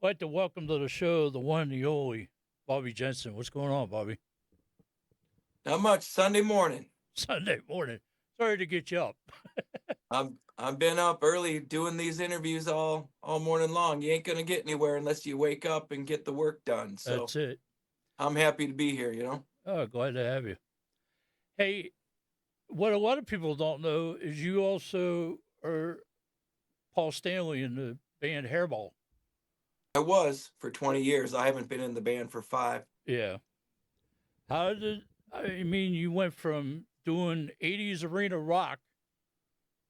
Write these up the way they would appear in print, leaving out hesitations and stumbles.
I'd like to welcome to the show the one and the only Bobby Jensen. What's going on, Bobby? Not much. Sunday morning. Sunday morning. Sorry to get you up. I've been up early doing these interviews all morning long. You ain't gonna get anywhere unless you wake up and get the work done. So That's it. I'm happy to be here. Oh, glad to have you. Hey, what a lot of people don't know is you also are Paul Stanley in the band Hairball. I was for 20 years. I haven't been in the band for five. Yeah. How did I mean? You went from doing '80s arena rock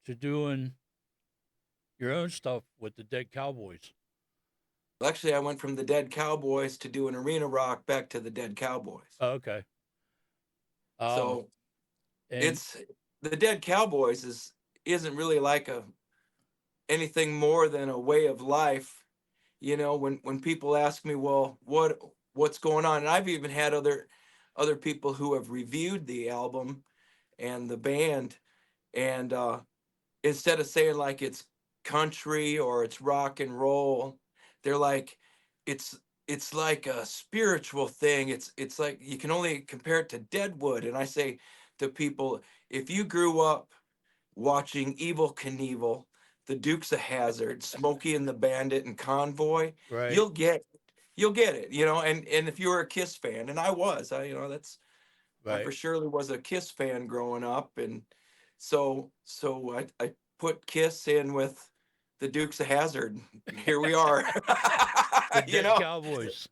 to doing your own stuff with the Dead Cowboys. Actually, I went from the Dead Cowboys to doing arena rock back to the Dead Cowboys. Oh, okay. Um, So and it's the Dead Cowboys isn't really like a anything more than a way of life. When people ask me, well, what's going on, and I've even had other people who have reviewed the album and the band, and instead of saying like it's country or it's rock and roll, they're like it's it's like a spiritual thing. It's like you can only compare it to Deadwood. And I say to people, if you grew up watching Evil Knievel, the Dukes of Hazzard, Smokey and the Bandit, and Convoy, right, you'll get you'll get it. And if you were a Kiss fan, and I was, that's I right. for surely was a Kiss fan growing up, and so I put Kiss in with the Dukes of Hazzard. Here we are. The you Dead know, Cowboys.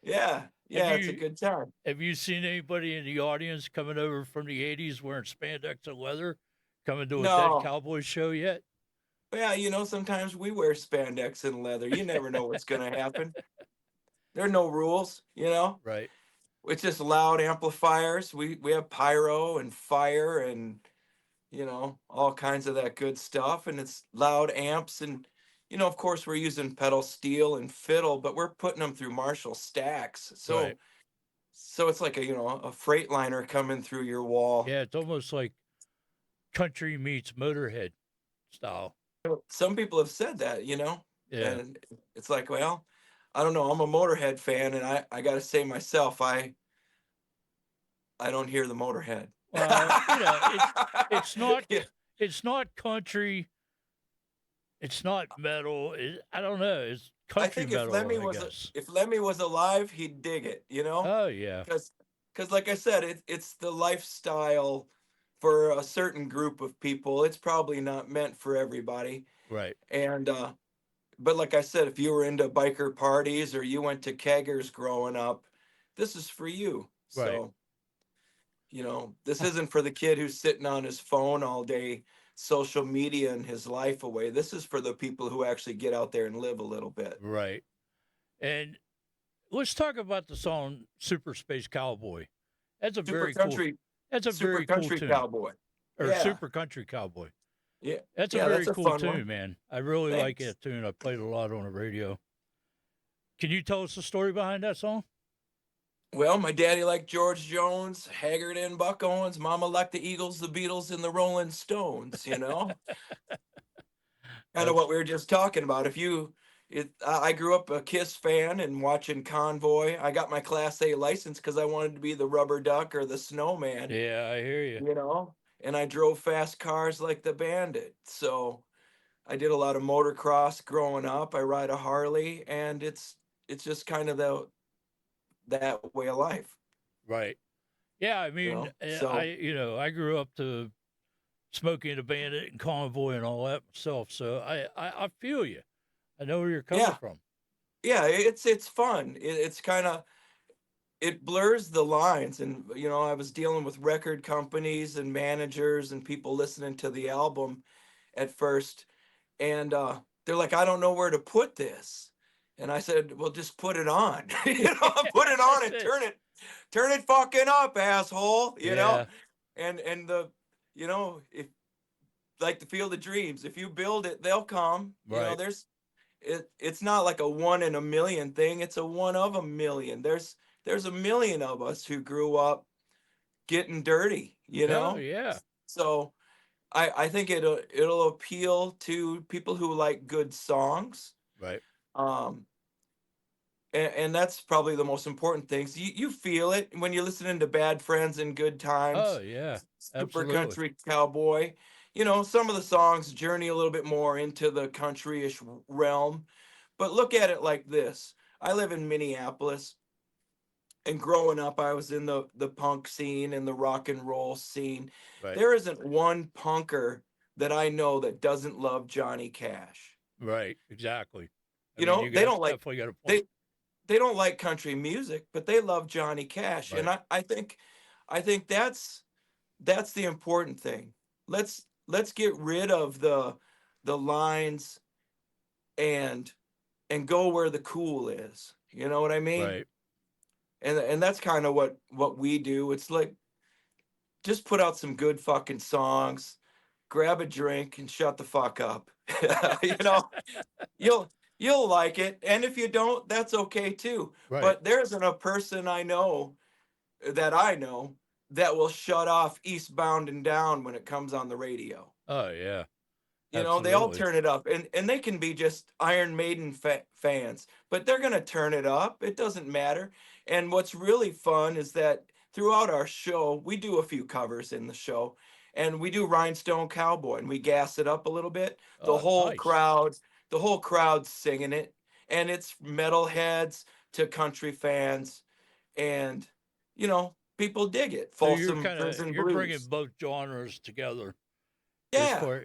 yeah, Have yeah, it's a you good time. have you seen anybody in the audience coming over from the '80s wearing spandex and leather coming to a Dead No, Cowboys show yet? yeah, sometimes we wear spandex and leather. You never know what's gonna happen. There are no rules. Right. It's just loud amplifiers. We have pyro and fire and all kinds of that good stuff. And it's loud amps. And, of course, we're using pedal steel and fiddle, but we're putting them through Marshall stacks. Right. So it's like a freight liner coming through your wall. Yeah, it's almost like country meets Motörhead style. Some people have said that. Yeah. And it's like, well, I don't know. I'm a Motorhead fan, and I got to say myself, I don't hear the Motorhead. Well, it's not Yeah. it's not country. It's not metal. I don't know. It's I country think if metal, Lemmy I was guess. if Lemmy was alive, he'd dig it. Oh yeah. Because like I said, it's the lifestyle for a certain group of people. It's probably not meant for everybody. Right. And but like I said, if you were into biker parties or you went to keggers growing up, this is for you. Right. So this isn't for the kid who's sitting on his phone all day, social media and his life away. This is for the people who actually get out there and live a little bit. Right. And let's talk about the song "Super Space Cowboy." That's a Super very cool. country, That's a super very cool country tune. cowboy. Or Yeah, Super Country Cowboy. yeah, That's a yeah. That's very a cool fun one. tune, man. I really like Thanks. that tune. I played a lot on the radio. Can you tell us the story behind that song? Well, my daddy liked George Jones, Haggard and Buck Owens. Mama liked the Eagles, the Beatles, and the Rolling Stones. Kind of That's what we were just talking about. I grew up a Kiss fan and watching Convoy. I got my Class A license because I wanted to be the rubber duck or the snowman. yeah, I hear you. You know, and I drove fast cars like the Bandit. So I did a lot of motocross growing up. I ride a Harley, and it's just kind of that way of life. Right. Yeah, I You mean, know, so I grew up to Smoking the Bandit and Convoy and all that myself, so I feel you. I know where you're coming yeah, from. yeah, it's fun. It's kind of it blurs the lines, and I was dealing with record companies and managers and people listening to the album at first, and they're like, I don't know where to put this. And I said, well, just put it on. Put it on That's and it. turn it fucking up, asshole. Yeah. And if like the Field of Dreams, if you build it, they'll come. Right. It's not like a one in a million thing. It's a one of a million. There's a million of us who grew up getting dirty. Oh yeah. So I think it'll appeal to people who like good songs. Right. Um, and that's probably the most important things. You feel it when you're listening to Bad Friends and Good Oh Times, yeah, Super absolutely. Country Cowboy. You know, some of the songs journey a little bit more into the country-ish realm. But look at it like this. I live in Minneapolis, and growing up I was in the punk scene and the rock and roll scene. Right, There isn't one punker that I know that doesn't love Johnny Cash. right, exactly. I You mean, know, you they got don't like definitely got a point. they they don't like country music, but they love Johnny Cash. And Right, I think that's the important thing. Let's get rid of the lines and go where the cool is. You know what I mean? right. And that's kind of what we do. It's like just put out some good fucking songs, grab a drink and shut the fuck up. You know, you'll you'll like it. And if you don't, that's okay too. Right. But there isn't a person I know that will shut off Eastbound and Down when it comes on the radio. Oh yeah, You know, they all absolutely. turn it up, and they can be just Iron Maiden fans, but they're going to turn it up. It doesn't matter. And what's really fun is that throughout our show, we do a few covers in the show, and we do Rhinestone Cowboy, and we gas it up a little bit. The Oh, whole nice. crowd, the whole crowd's singing it, and it's metalheads to country fans, and people dig it. So you're Folsom kind of Prison you're bringing Blues. both genres together as Yeah. far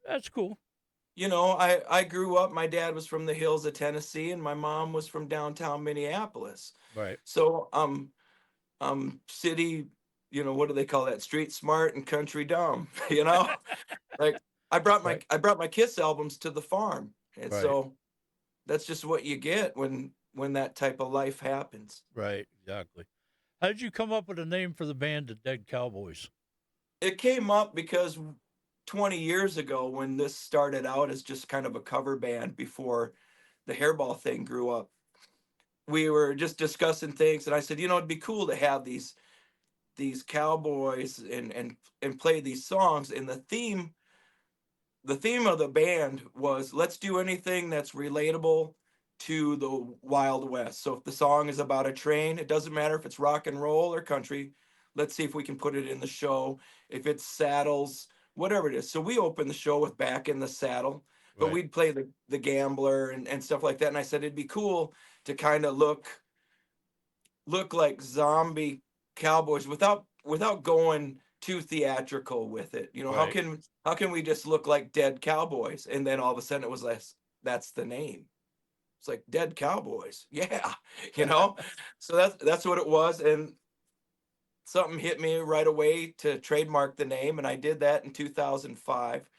that's cool. I grew up, my dad was from the hills of Tennessee and my mom was from downtown Minneapolis. Right. So city, what do they call that? Street smart and country dumb, you know? Like Right. I brought my Kiss albums to the farm. And Right. so that's just what you get when that type of life happens. Right. Exactly. How did you come up with a name for the band, the Dead Cowboys? It came up because 20 years ago when this started out as just kind of a cover band before the hairball thing grew up, we were just discussing things and I said, it'd be cool to have these cowboys and play these songs. And the theme of the band was let's do anything that's relatable to the Wild West. So if the song is about a train, it doesn't matter if it's rock and roll or country. Let's see if we can put it in the show. If it's saddles, whatever it is. So we opened the show with Back in the Saddle, but Right. we'd play the gambler and stuff like that. And I said it'd be cool to kind of look like zombie cowboys without going too theatrical with it. Right. How can we just look like Dead Cowboys? And then all of a sudden it was like that's the name. It's like Dead Cowboys. Yeah, you know. So that's what it was, and something hit me right away to trademark the name, and I did that in 2005.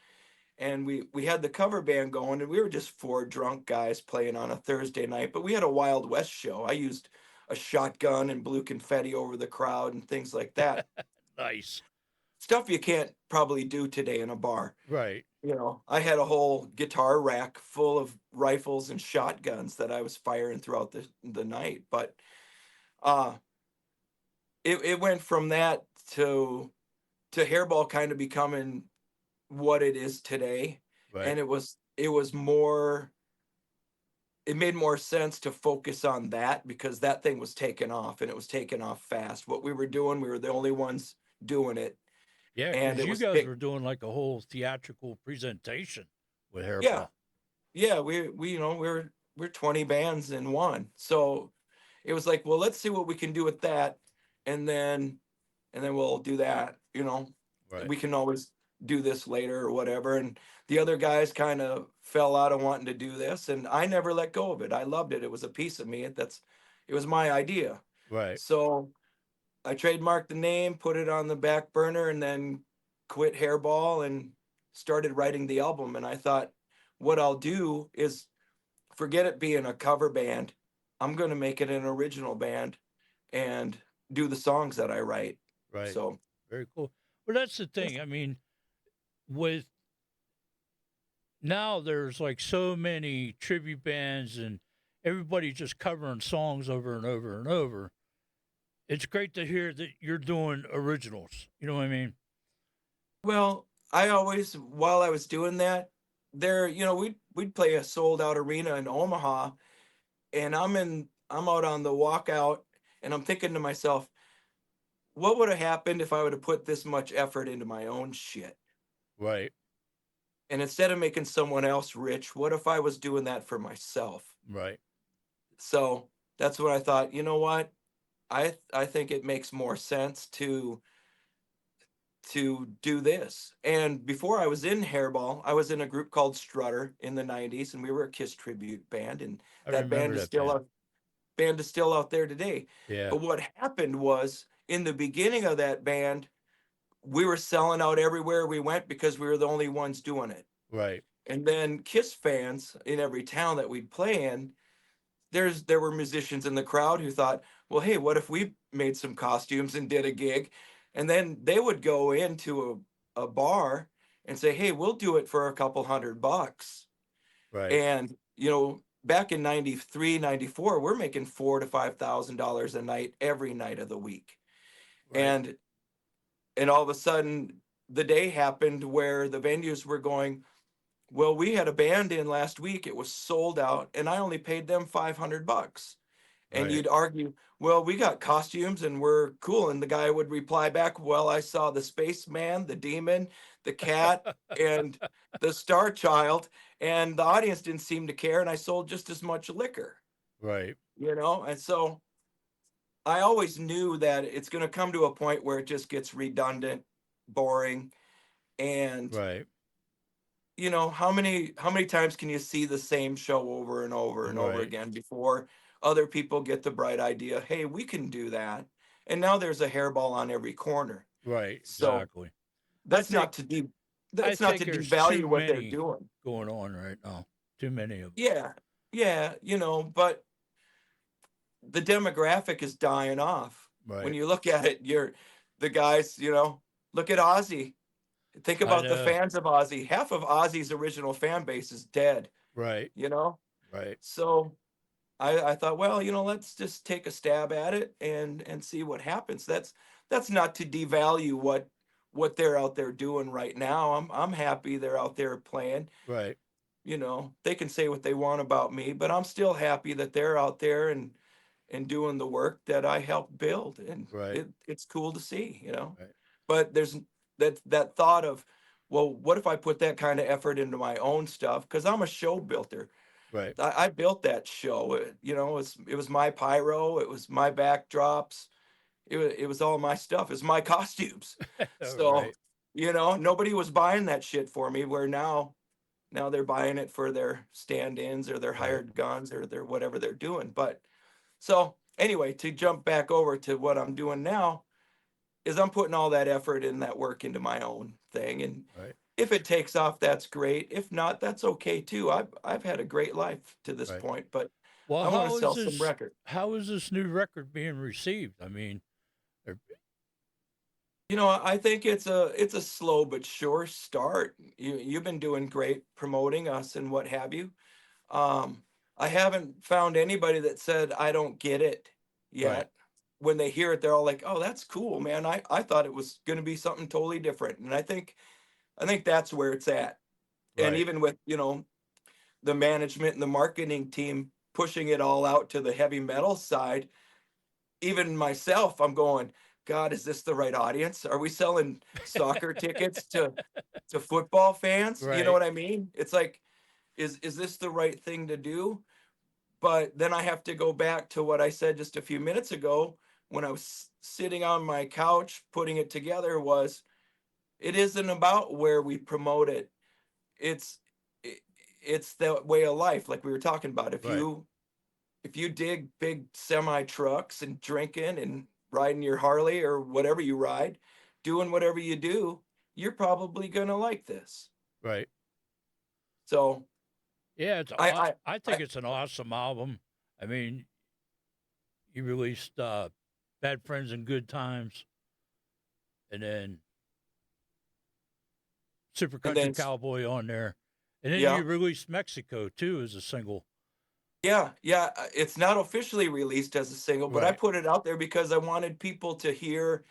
And we had the cover band going, and we were just four drunk guys playing on a Thursday night, but we had a Wild West show. I used a shotgun and blew confetti over the crowd and things like that. Nice. Stuff you can't probably do today in a bar. Right. I had a whole guitar rack full of rifles and shotguns that I was firing throughout the night. But uh it went from that to hairball kind of becoming what it is today. Right. And it made more sense to focus on that because that thing was taken off and it was taken off fast. What we were doing, we were the only ones doing it, Yeah, and because it you was guys big. were doing like a whole theatrical presentation with Yeah, Hairball. yeah, we're 20 bands in one. So it was like, well, let's see what we can do with that, and then we'll do that. Right. We can always do this later or whatever. And the other guys kind of fell out of wanting to do this, and I never let go of it. I loved it. It was a piece of me. It was my idea. Right. So I trademarked the name, put it on the back burner, and then quit Hairball and started writing the album. And I thought, what I'll do is forget it being a cover band. I'm going to make it an original band and do the songs that I write. Right. So, Very cool. Well, that's the thing. I mean, with now there's like so many tribute bands and everybody just covering songs over and over and over. It's great to hear that you're doing originals. You know what I mean? well, I always, while I was doing that, we'd play a sold out arena in Omaha, and I'm out on the walkout, and I'm thinking to myself, what would have happened if I would have put this much effort into my own shit? Right. And instead of making someone else rich, what if I was doing that for myself? Right. So that's what I thought. You know what? I think it makes more sense to do this. And before I was in Hairball, I was in a group called Strutter in the '90s, and we were a Kiss tribute band. And I that remember that band. band is still out there today. Yeah. But what happened was in the beginning of that band, we were selling out everywhere we went because we were the only ones doing it. Right. And then Kiss fans in every town that we'd play in, there were musicians in the crowd who thought, well, hey, what if we made some costumes and did a gig? And then they would go into a bar and say, hey, we'll do it for a couple $100. Right. And back in '93, '94, we're making $4,000 to $5,000 a night every night of the week. Right. And all of a sudden the day happened where the venues were going, well, we had a band in last week, it was sold out, and I only paid them $500. And Right. you'd argue, well, we got costumes and we're cool. And the guy would reply back, well, I saw the spaceman, the demon, the cat, and the star child, and the audience didn't seem to care. And I sold just as much liquor, Right. And so I always knew that it's going to come to a point where it just gets redundant, boring. And Right. how many times can you see the same show over and over and over Right. again before other people get the bright idea, hey, we can do that? And now there's a hairball on every corner. Right. So Exactly. I that's think not to de I that's not think to there's too devalue what they're many doing. going on right now. Too many of them. Yeah, yeah, but the demographic is dying off. When Right. you look at it, you're the guys, look at Ozzy. Think I about the know. fans of Ozzy. Half of Ozzy's original fan base is dead, Right. you know? Right. So I thought, well, let's just take a stab at it and see what happens. That's not to devalue what they're out there doing right now. I'm happy they're out there playing. Right. They can say what they want about me, but I'm still happy that they're out there and doing the work that I helped build. And Right. it's cool to see. Right. But there's that thought of, well, what if I put that kind of effort into my own stuff? Because I'm a show builder. Right. I built that show. It was my pyro, it was my backdrops, it was all my stuff, it's my costumes. So, Right. nobody was buying that shit for me. Where now they're buying it for their stand-ins or their Right. hired guns or their whatever they're doing. But so anyway, to jump back over to what I'm doing now is I'm putting all that effort and that work into my own thing. And Right. if it takes off, that's great. If not, that's okay too. I've had a great life to this Right. point, but Well, I want to sell some record. how is this new record being received? I mean, they're- I think it's a slow but sure start. You've been doing great promoting us and what have you. Um, I haven't found anybody that said I don't get it right. yet. When they hear it, they're all like, "Oh, that's cool, man. I thought it was going to be something totally different." And I think that's where it's at. And Right. even with the management and the marketing team pushing it all out to the heavy metal side, even myself, I'm going, God, is this the right audience? Are we selling soccer tickets to football fans? You know Right. what I mean? It's like, is this the right thing to do? But then I have to go back to what I said just a few minutes ago when I was sitting on my couch putting it together was it isn't about where we promote it. It's it, it's the way of life, like we were talking about. If Right. you if you dig big semi trucks and drinking and riding your Harley or whatever you ride, doing whatever you do, you're probably gonna like this. Right. So Yeah, I I think I it's an awesome album. I mean, you released Bad Friends and Good Times, and then Super and Country then Cowboy on there, and then yeah, you released Mexico too as a single. yeah, it's not officially released as a single, but I Right. put it out there because I wanted people to hear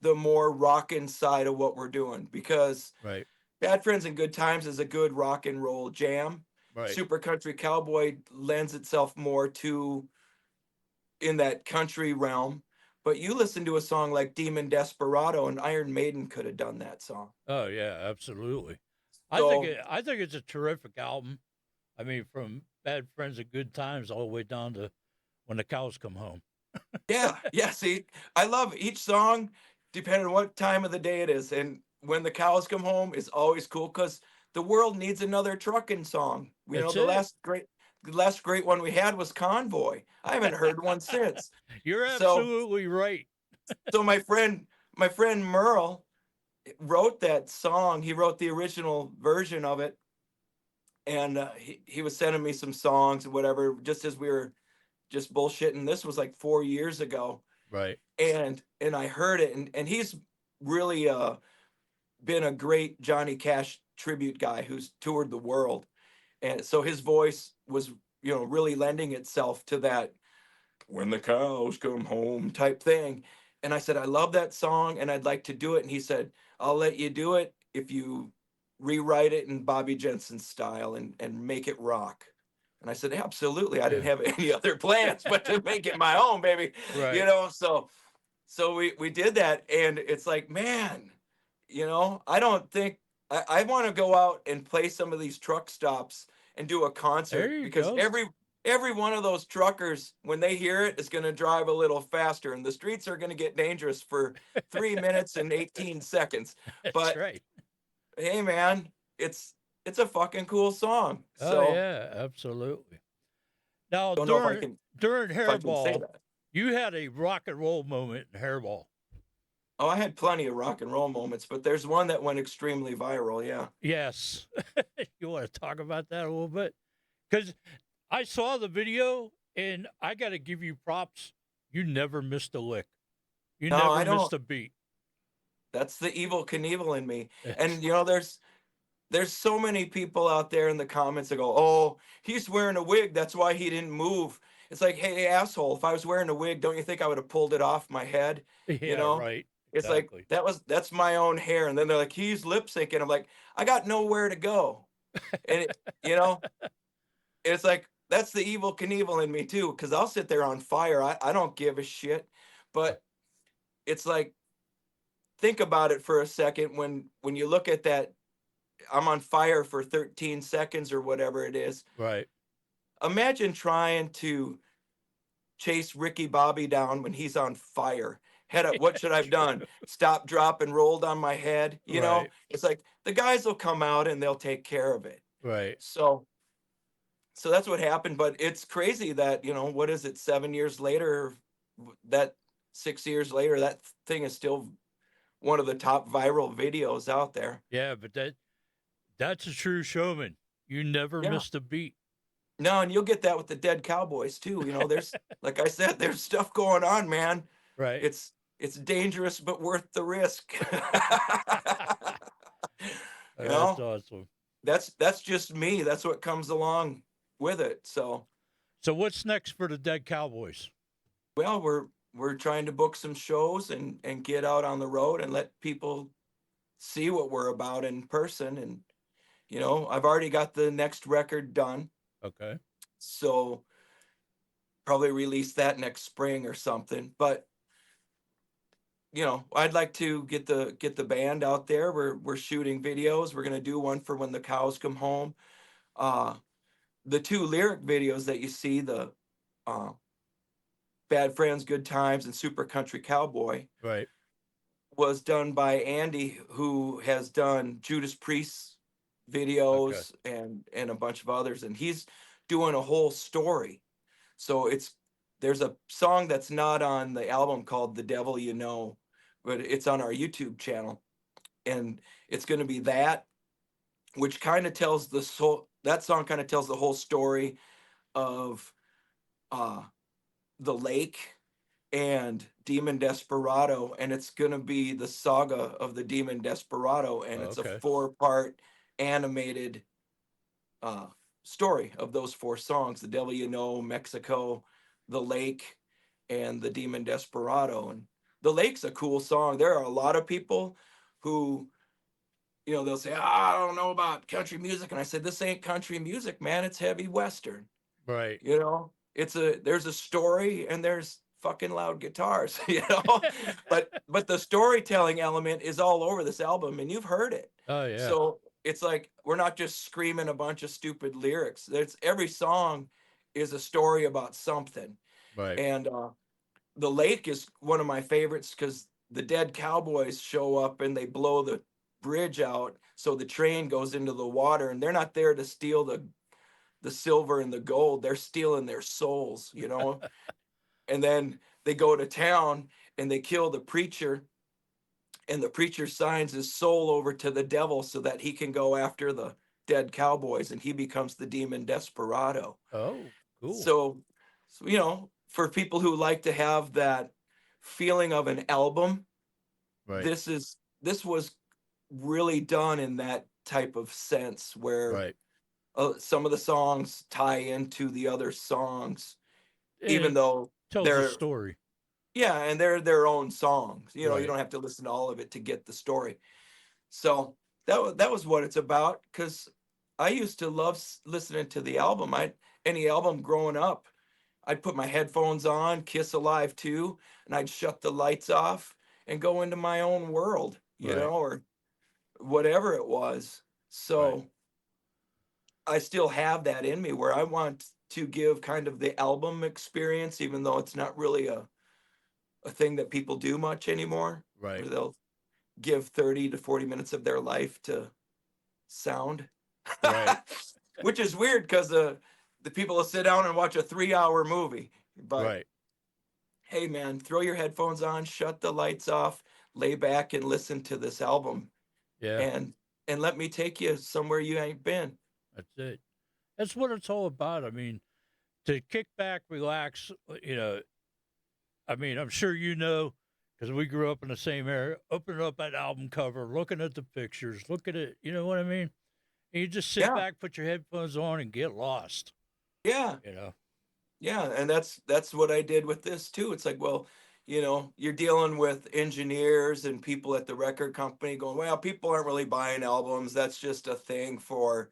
the more rockin' side of what we're doing. Because Right. Bad Friends and Good Times is a good rock and roll jam. Right. Super Country Cowboy lends itself more to in that country realm, but you listen to a song like Demon Desperado, and Iron Maiden could have done that song. Oh yeah, absolutely. So I think it's a terrific album. I mean, from Bad Friends of Good Times all the way down to When the Cows Come Home. yeah, yeah. See, I love each song depending on what time of the day it is. And When the Cows Come Home is always cool because the world needs another trucking song. You know, That's it. the last great one we had was Convoy. I haven't heard one since. You're So absolutely right. so my friend Merle wrote that song. He wrote the original version of it, and he was sending me some songs and whatever, just as we were just bullshitting. This was like 4 years ago, Right. and I heard it, and he's really been a great Johnny Cash tribute guy who's toured the world, and so his voice was really lending itself to that when the cows come home type thing. And I said, I love that song and I'd like to do it. And he said, I'll let you do it if you rewrite it in Bobby Jensen style and make it rock. And I said, absolutely. I didn't Yeah. have any other plans but to make it my own, baby. Right. So we did that. And it's like, man, I don't think I want to go out and play some of these truck stops and do a There concert you because go. every one of those truckers, when they hear it, is going to drive a little faster, and the streets are going to get dangerous for 3 minutes and 18 seconds. That's But right. hey, man, it's a fucking cool song. Oh So yeah, absolutely. Now don't know if I during can say Hairball, that. you had a rock and roll moment in Hairball. Oh, I had plenty of rock and roll moments, but there's one that went extremely viral. Yeah. Yes. You want to talk about that a little bit? Because I saw the video and I got to give you props. You never missed a lick. You No, never I don't. missed a beat. That's the evil Knievel in me. It's, And there's so many people out there in the comments that go, "Oh, he's wearing a wig. That's why he didn't move." It's like, hey, asshole, if I was wearing a wig, don't you think I would have pulled it off my head? You yeah, know? right. It's like Exactly. that's my own hair. And then they're like, he's lip syncing. I'm like, I got nowhere to go. And you know, it's like that's the evil Knievel in me too, because I'll sit there on fire. I don't give a shit. But it's like, think about it for a second when you look at that, I'm on fire for 13 seconds or whatever it is. Right. Imagine trying to chase Ricky Bobby down when he's on fire. Head up, what should I have True. done? Stop, drop, and rolled on my head. Right. It's like the guys will come out and they'll take care of it. Right. So that's what happened. But it's crazy that, what is it, 7 years later, that 6 years later, that thing is still one of the top viral videos out there. Yeah, but that's a true showman. You never Yeah. missed a beat. No, and you'll get that with the Dead Cowboys too. There's like I said, there's stuff going on, man. Right. It's dangerous but worth the risk. you That's know, awesome. that's just me. That's what comes along with it. So, So what's next for the Dead Cowboys? well, we're trying to book some shows and get out on the road and let people see what we're about in person. And I've already got the next record done, Okay. so probably release that next spring or something. But I'd like to get the band out there. We're shooting videos. We're gonna do one for When the Cows Come Home. Uh, the two lyric videos that you see, the uh, Bad Friends, Good Times, and Super Country Cowboy, Right. was done by Andy, who has done Judas Priest Okay. videos and a bunch of others, and he's doing a whole story. So there's a song that's not on the album called "The Devil You Know," but it's on our YouTube channel, and it's going to be that, which kind of tells the soul. That song kind of tells the whole story of uh, the lake and Demon Desperado, and it's going to be the saga of the Demon Desperado, and Oh, it's a okay. 4-part animated uh, story of those 4 songs: "The Devil You Know," "Mexico," "The Lake," and "The Demon Desperado." And "The Lake's" a cool song. There are a lot of people who, they'll say, I don't know about country music. And I said, this ain't country music, man. It's heavy Western, Right. you know? there's a story and there's fucking loud guitars, you know. But the storytelling element is all over this album, and you've heard it. Oh yeah. So it's like we're not just screaming a bunch of stupid lyrics. There's every song is a story about something. Right. And the lake is one of my favorites because the Dead Cowboys show up and they blow the bridge out, so the train goes into the water, and they're not there to steal the silver and the gold. They're stealing their souls, you know. And then they go to town and they kill the preacher, and the preacher signs his soul over to the devil so that he can go after the Dead Cowboys, and he becomes the demon desperado. Oh, cool. So, you know, for people who like to have that feeling of an album, Right. this was really done in that type of sense where Right. some of the songs tie into the other songs, And even it though tells a they're, story. yeah, and they're their own songs. You know, you Right. don't have to listen to all of it to get the story. So that was what it's about. Because I used to love listening to the album. Any album growing up, I'd put my headphones on, Kiss Alive 2, and I'd shut the lights off and go into my own world, you Right. know, or whatever it was. Right. So I still have that in me where I want to give kind of the album experience, even though it's not really a thing that people do much anymore, Right. where they'll give 30 to 40 minutes of their life to sound, Right. which is weird because the people will sit down and watch a 3-hour movie. But Right. hey, man, throw your headphones on, shut the lights off, lay back and listen to this album, Yeah. and let me take you somewhere you ain't been. That's it. That's what it's all about. I mean, to kick back, relax. I mean, I'm sure you know, because we grew up in the same area. Opening up that album cover, looking at the pictures, look at it. You know what I mean? And you just sit Yeah, back, put your headphones on, and get lost. yeah, You know? yeah, and that's what I did with this too. It's like, well, you know, you're dealing with engineers and people at the record company going, well, people aren't really buying albums. That's just a thing for,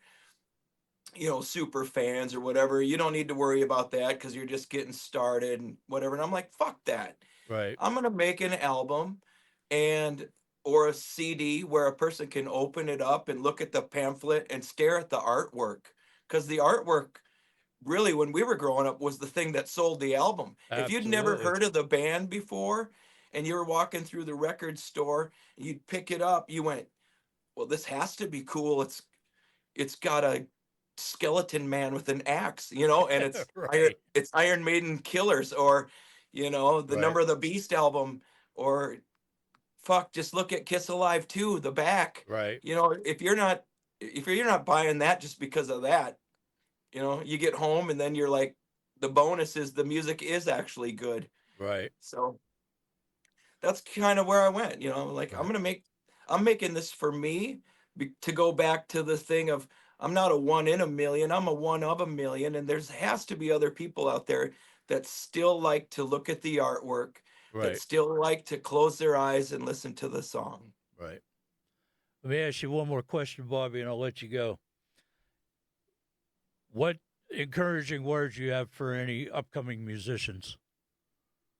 you know, super fans or whatever. You don't need to worry about that because you're just getting started and whatever. And I'm like, fuck that. Right. I'm gonna make an album and or a CD where a person can open it up and look at the pamphlet and stare at the artwork. Because the artwork really, when we were growing up, was the thing that sold the album. If you'd never Absolutely. heard of the band before and you were walking through the record store, you'd pick it up, you went, well, this has to be cool. It's got a skeleton man with an axe, you know, and Right. it's Iron Maiden Killers, or you know, the Right. Number of the Beast album, or fuck, just look at Kiss Alive 2, the back. Right. You know, if you're not buying that just because of that, you know, you get home and then you're like, the bonus is the music is actually good. Right. So that's kind of where I went, you know, like Right. I'm making this for me, to go back to the thing of I'm not a one in a million, I'm a one of a million, and there's has to be other people out there that still like to look at the artwork, that Right. still like to close their eyes and listen to the song. Right. Let me ask you one more question, Bobby, and I'll let you go. What encouraging words you have for any upcoming musicians?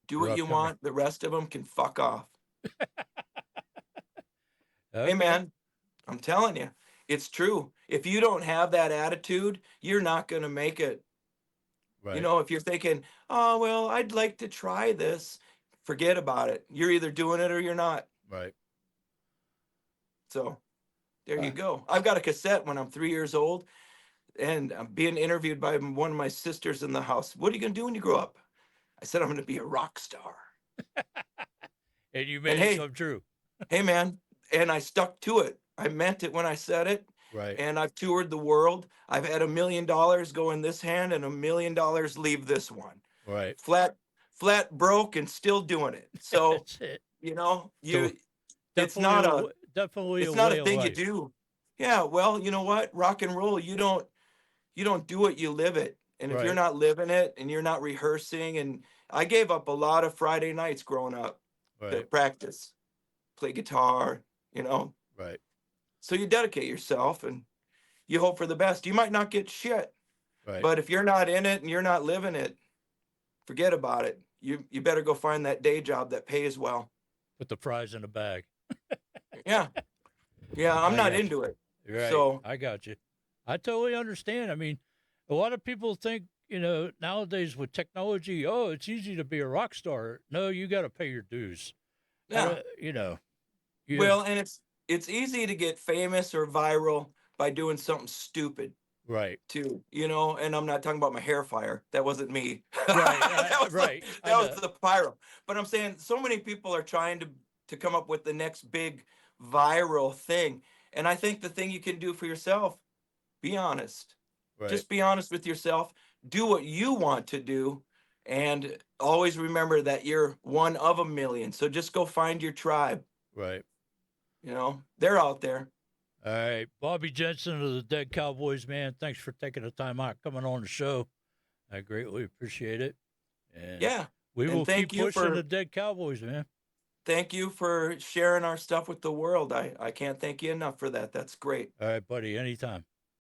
Do Your what you upcoming. want, the rest of them can fuck off. Hey Okay. man, I'm telling you, it's true. If you don't have that attitude, you're not going to make it. You Right. know, if you're thinking, oh, well, I'd like to try this, forget about it. You're either doing it or you're not. Right. So there you Uh, go. I've got a cassette when I'm 3 years old, and I'm being interviewed by one of my sisters in the house. What are you going to do when you grow up? I said, I'm going to be a rock star. and you And made it hey, come true. hey, man. And I stuck to it. I meant it when I said it. Right. And I've toured the world. I've had $1 million go in this hand and $1 million leave this one. Right. Flat broke and still doing it. So, That's it. you know, So it's definitely not a definitely a it's not a way of thing you life. do. Yeah, well, you know what? Rock and roll, you don't do it, you live it. And if you're Right. not living it and you're not rehearsing, and I gave up a lot of Friday nights growing up to Right. practice, play guitar, you know. Right. So you dedicate yourself and you hope for the best. You might not get shit, Right. but if you're not in it and you're not living it, forget about it. You better go find that day job that pays well. Put the fries in the bag. Yeah. Yeah, I'm I not got you. into it. Right. So, I got you. I totally understand. I mean, a lot of people think, nowadays with technology, oh, it's easy to be a rock star. No, you got to pay your dues. I yeah. don't, you have, Well, and it's easy to get famous or viral by doing something stupid right, too, and I'm not talking about my hair fire. That wasn't me. right, that was the, right. I that was know. the pyro. But I'm saying so many people are trying to come up with the next big viral thing. And I think the thing you can do for yourself, be honest. Right, Just be honest with yourself. Do what you want to do. And always remember that you're one of a million. So just go find your tribe. right. They're out there. All right. Bobby Jensen of the Dead Cowboys, man, thanks for taking the time out coming on the show. I greatly appreciate it. And Yeah. we And will keep pushing the Dead Cowboys, man. thank you for sharing our stuff with the world. I can't thank you enough for that. That's great. All right, buddy. Anytime.